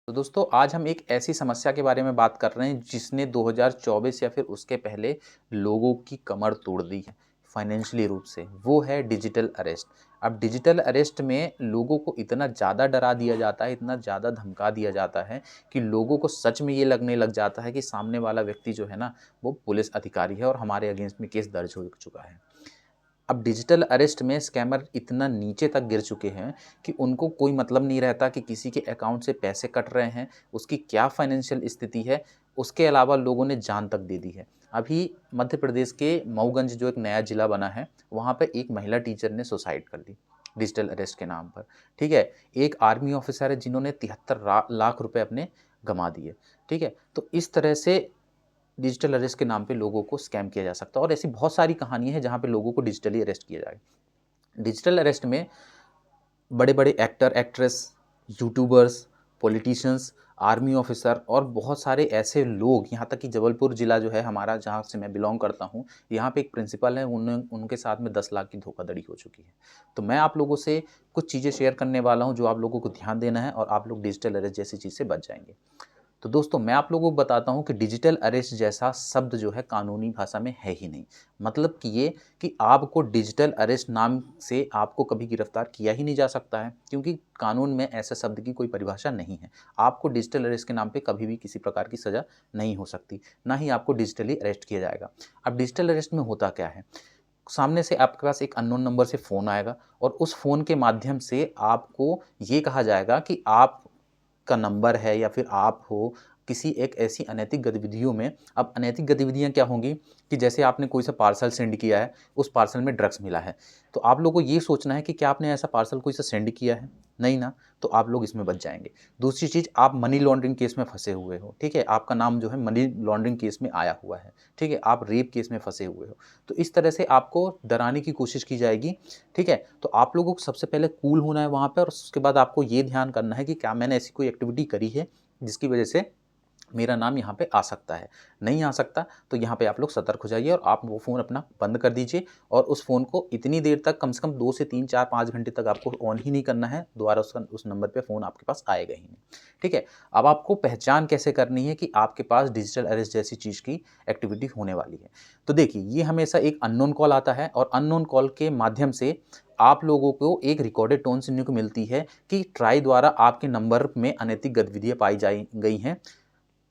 तो दोस्तों आज हम एक ऐसी समस्या के बारे में बात कर रहे हैं जिसने 2024 या फिर उसके पहले लोगों की कमर तोड़ दी है फाइनेंशियली रूप से। वो है डिजिटल अरेस्ट। अब डिजिटल अरेस्ट में लोगों को इतना ज़्यादा डरा दिया जाता है, इतना ज़्यादा धमका दिया जाता है कि लोगों को सच में ये लगने लग जाता है कि सामने वाला व्यक्ति जो है ना, वो पुलिस अधिकारी है और हमारे अगेंस्ट में केस दर्ज हो चुका है। अब डिजिटल अरेस्ट में स्कैमर इतना नीचे तक गिर चुके हैं कि उनको कोई मतलब नहीं रहता कि किसी के अकाउंट से पैसे कट रहे हैं, उसकी क्या फाइनेंशियल स्थिति है। उसके अलावा लोगों ने जान तक दे दी है। अभी मध्य प्रदेश के मऊगंज जो एक नया ज़िला बना है, वहाँ पे एक महिला टीचर ने सुसाइड कर ली डिजिटल अरेस्ट के नाम पर। ठीक है? एक आर्मी ऑफिसर है जिन्होंने 73 लाख रुपए अपने गँवा दिए। ठीक है? तो इस तरह से डिजिटल अरेस्ट के नाम पे लोगों को स्कैम किया जा सकता है और ऐसी बहुत सारी कहानियाँ हैं जहाँ पे लोगों को डिजिटली अरेस्ट किया जाए। डिजिटल अरेस्ट में बड़े-बड़े actor, actress, YouTubers, politicians, army officer और बहुत सारे ऐसे लोग, यहाँ तक कि जबलपुर ज़िला जो है हमारा, जहाँ से मैं बिलॉन्ग करता हूँ, यहाँ पे एक प्रिंसिपल है, उनके साथ में 10 लाख की धोखाधड़ी हो चुकी है। तो मैं आप लोगों से कुछ चीज़ें शेयर करने वाला हूँ जो आप लोगों को ध्यान देना है और आप लोग डिजिटल अरेस्ट जैसी चीज़ से बच जाएँगे। तो दोस्तों मैं आप लोगों को बताता हूँ कि डिजिटल अरेस्ट जैसा शब्द जो है कानूनी भाषा में है ही नहीं। मतलब कि ये कि आपको डिजिटल अरेस्ट नाम से आपको कभी गिरफ्तार किया ही नहीं जा सकता है, क्योंकि कानून में ऐसे शब्द की कोई परिभाषा नहीं है। आपको डिजिटल अरेस्ट के नाम पे कभी भी किसी प्रकार की सज़ा नहीं हो सकती, ना ही आपको डिजिटली अरेस्ट किया जाएगा। अब डिजिटल अरेस्ट में होता क्या है? सामने से आपके पास एक अननोन नंबर से फ़ोन आएगा और उस फ़ोन के माध्यम से आपको ये कहा जाएगा कि आप का नंबर है या फिर आप हो किसी एक ऐसी अनैतिक गतिविधियों में। अब अनैतिक गतिविधियाँ क्या होंगी कि जैसे आपने कोई सा पार्सल सेंड किया है, उस पार्सल में ड्रग्स मिला है। तो आप लोगों को ये सोचना है कि क्या आपने ऐसा पार्सल कोई सा सेंड किया है? नहीं ना, तो आप लोग इसमें बच जाएँगे। दूसरी चीज़, आप मनी लॉन्ड्रिंग केस में फँसे हुए हो, ठीक है? आपका नाम जो है मनी लॉन्ड्रिंग केस में आया हुआ है, ठीक है? आप रेप केस में फँसे हुए हो। तो इस तरह से आपको डराने की कोशिश की जाएगी, ठीक है? तो आप लोगों को सबसे पहले कूल होना है वहाँ पे और उसके बाद आपको ये ध्यान करना है कि क्या मैंने ऐसी कोई एक्टिविटी करी है जिसकी वजह से मेरा नाम यहाँ पे आ सकता है। नहीं आ सकता तो यहाँ पे आप लोग सतर्क हो जाइए और आप वो फ़ोन अपना बंद कर दीजिए और उस फ़ोन को इतनी देर तक, कम से कम 2 से 3, 4, 5 घंटे तक आपको ऑन ही नहीं करना है। दोबारा उस नंबर पे फ़ोन आपके पास आएगा ही नहीं। ठीक है? अब आपको पहचान कैसे करनी है कि आपके पास डिजिटल अरेस्ट जैसी चीज़ की एक्टिविटी होने वाली है। तो देखिए, ये हमेशा एक अननोन कॉल आता है और अननोन कॉल के माध्यम से आप लोगों को एक रिकॉर्डेड टोन सुनने को मिलती है कि ट्राई द्वारा आपके नंबर में अनैतिक गतिविधियाँ पाई जाई गई हैं।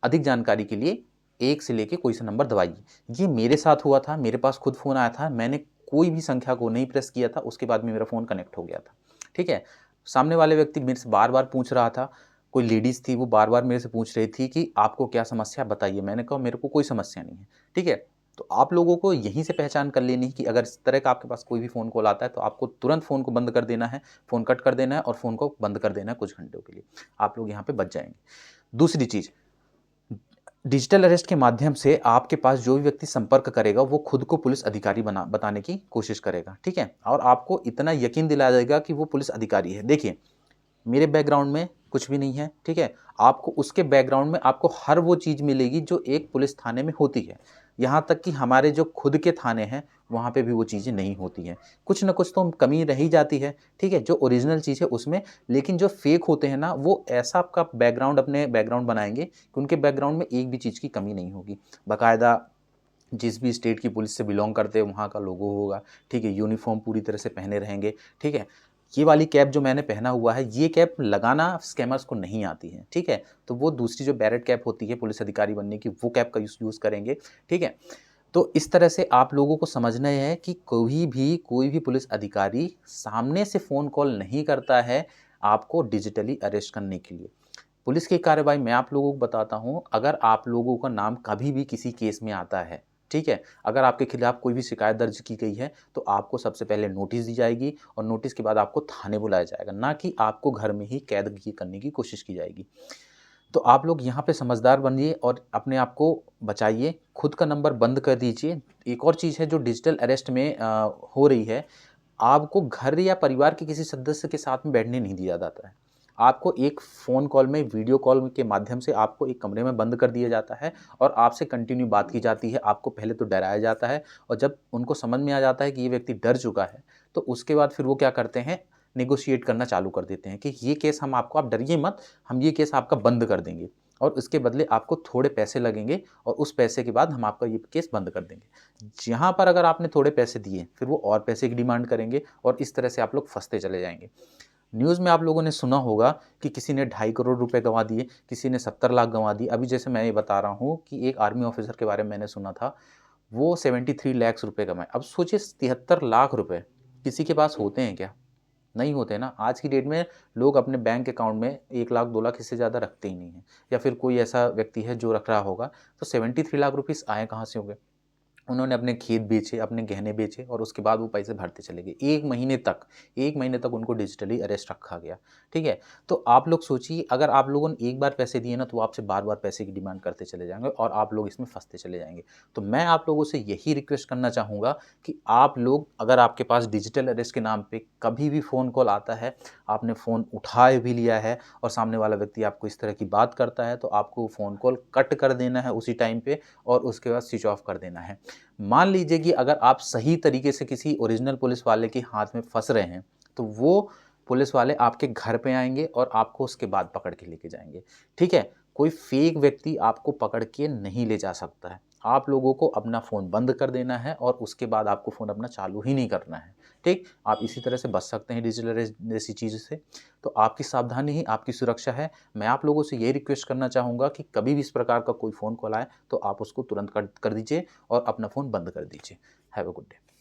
अधिक जानकारी के लिए 1 से लेके कोई सा नंबर दबाइए। ये मेरे साथ हुआ था, मेरे पास खुद फ़ोन आया था, मैंने कोई भी संख्या को नहीं प्रेस किया था, उसके बाद में मेरा फ़ोन कनेक्ट हो गया था। ठीक है? सामने वाले व्यक्ति मेरे से बार-बार पूछ रहा था, कोई लेडीज़ थी, वो बार-बार मेरे से पूछ रही थी कि आपको क्या समस्या है बताइए। मैंने कहा मेरे को कोई समस्या नहीं है। ठीक है? तो आप लोगों को यहीं से पहचान कर लेनी है कि अगर इस तरह का आपके पास कोई भी फ़ोन कॉल आता है तो आपको तुरंत फ़ोन को बंद कर देना है, फ़ोन कट कर देना है और फ़ोन को बंद कर देना है कुछ घंटों के लिए। आप लोग यहाँ पे बच जाएँगे। दूसरी चीज़, डिजिटल अरेस्ट के माध्यम से आपके पास जो भी व्यक्ति संपर्क करेगा वो खुद को पुलिस अधिकारी बताने की कोशिश करेगा, ठीक है? और आपको इतना यकीन दिलाया जाएगा कि वो पुलिस अधिकारी है। देखिए, मेरे बैकग्राउंड में कुछ भी नहीं है, ठीक है? आपको उसके बैकग्राउंड में आपको हर वो चीज़ मिलेगी जो एक पुलिस थाने में होती है। यहाँ तक कि हमारे जो खुद के थाने हैं, वहाँ पे भी वो चीज़ें नहीं होती हैं। कुछ न कुछ तो कमी रह ही जाती है, ठीक है? जो ओरिजिनल चीज़ है उसमें, लेकिन जो फेक होते हैं ना, वो ऐसा आपका बैकग्राउंड, अपने बैकग्राउंड बनाएँगे कि उनके बैकग्राउंड में एक भी चीज़ की कमी नहीं होगी। बाकायदा जिस भी स्टेट की पुलिस से बिलॉन्ग करते हैं वहाँ का लोगो होगा, ठीक है? यूनिफ़ॉर्म पूरी तरह से पहने रहेंगे, ठीक है? ये वाली कैप जो मैंने पहना हुआ है, ये कैप लगाना स्कैमर्स को नहीं आती है, ठीक है? तो वो दूसरी जो बैरेट कैप होती है पुलिस अधिकारी बनने की, वो कैप का यूज़ करेंगे, ठीक है? तो इस तरह से आप लोगों को समझना है कि कोई भी पुलिस अधिकारी सामने से फ़ोन कॉल नहीं करता है आपको डिजिटली अरेस्ट करने के लिए। पुलिस की कार्रवाई मैं आप लोगों को बताता हूँ, अगर आप लोगों का नाम कभी भी किसी केस में आता है, ठीक है? अगर आपके खिलाफ कोई भी शिकायत दर्ज की गई है, तो आपको सबसे पहले नोटिस दी जाएगी और नोटिस के बाद आपको थाने बुलाया जाएगा, ना कि आपको घर में ही कैद करने की कोशिश की जाएगी। तो आप लोग यहाँ पे समझदार बनिए और अपने आप को बचाइए, खुद का नंबर बंद कर दीजिए। एक और चीज़ है जो डिजिटल अरेस्ट में हो रही है, आपको घर या परिवार के किसी सदस्य के साथ में बैठने नहीं दिया जाता है। आपको एक फ़ोन कॉल में, वीडियो कॉल के माध्यम से आपको एक कमरे में बंद कर दिया जाता है और आपसे कंटिन्यू बात की जाती है। आपको पहले तो डराया जाता है और जब उनको समझ में आ जाता है कि ये व्यक्ति डर चुका है, तो उसके बाद फिर वो क्या करते हैं, नेगोशिएट करना चालू कर देते हैं कि ये केस हम आपको, आप डरिए मत, हम ये केस आपका बंद कर देंगे और उसके बदले आपको थोड़े पैसे लगेंगे और उस पैसे के बाद हम आपका ये केस बंद कर देंगे। यहाँ पर अगर आपने थोड़े पैसे दिए, फिर वो और पैसे की डिमांड करेंगे और इस तरह से आप लोग फंसते चले जाएंगे। न्यूज़ में आप लोगों ने सुना होगा कि किसी ने 2.5 करोड़ रुपए गंवा दिए, किसी ने 70 लाख गंवा दिए। अभी जैसे मैं ये बता रहा हूँ कि एक आर्मी ऑफिसर के बारे में मैंने सुना था, वो 73 लाख रुपए कमाए। अब सोचिए 73 लाख रुपए किसी के पास होते हैं क्या? नहीं होते ना। आज की डेट में लोग अपने बैंक अकाउंट में 1 लाख 2 लाख इससे ज़्यादा रखते ही नहीं हैं, या फिर कोई ऐसा व्यक्ति है जो रख रहा होगा। तो 73 लाख रुपीस आए कहाँ से होंगे? उन्होंने अपने खेत बेचे, अपने गहने बेचे और उसके बाद वो पैसे भरते चले गए। 1 महीने तक उनको डिजिटली अरेस्ट रखा गया, ठीक है? तो आप लोग सोचिए, अगर आप लोगों ने एक बार पैसे दिए ना, तो वो आपसे बार-बार पैसे की डिमांड करते चले जाएँगे और आप लोग इसमें फँसते चले जाएँगे। तो मैं आप लोगों से यही रिक्वेस्ट करना चाहूँगा कि आप लोग, अगर आपके पास डिजिटल अरेस्ट के नाम पे कभी भी फ़ोन कॉल आता है, आपने फ़ोन उठा भी लिया है और सामने वाला व्यक्ति आपको इस तरह की बात करता है, तो आपको फ़ोन कॉल कट कर देना है उसी टाइम पे और उसके बाद स्विच ऑफ कर देना है। मान लीजिए कि अगर आप सही तरीके से किसी ओरिजिनल पुलिस वाले के हाथ में फँस रहे हैं, तो वो पुलिस वाले आपके घर पे आएँगे और आपको उसके बाद पकड़ के लेके जाएँगे, ठीक है? कोई फ़ेक व्यक्ति आपको पकड़ के नहीं ले जा सकता है। आप लोगों को अपना फ़ोन बंद कर देना है और उसके बाद आपको फ़ोन अपना चालू ही नहीं करना है, ठीक? आप इसी तरह से बच सकते हैं डिजिटल अरेस्ट जैसी चीज़ों से। तो आपकी सावधानी ही आपकी सुरक्षा है। मैं आप लोगों से ये रिक्वेस्ट करना चाहूँगा कि कभी भी इस प्रकार का कोई फ़ोन कॉल आए, तो आप उसको तुरंत कट कर दीजिए और अपना फ़ोन बंद कर दीजिए। Have a good day.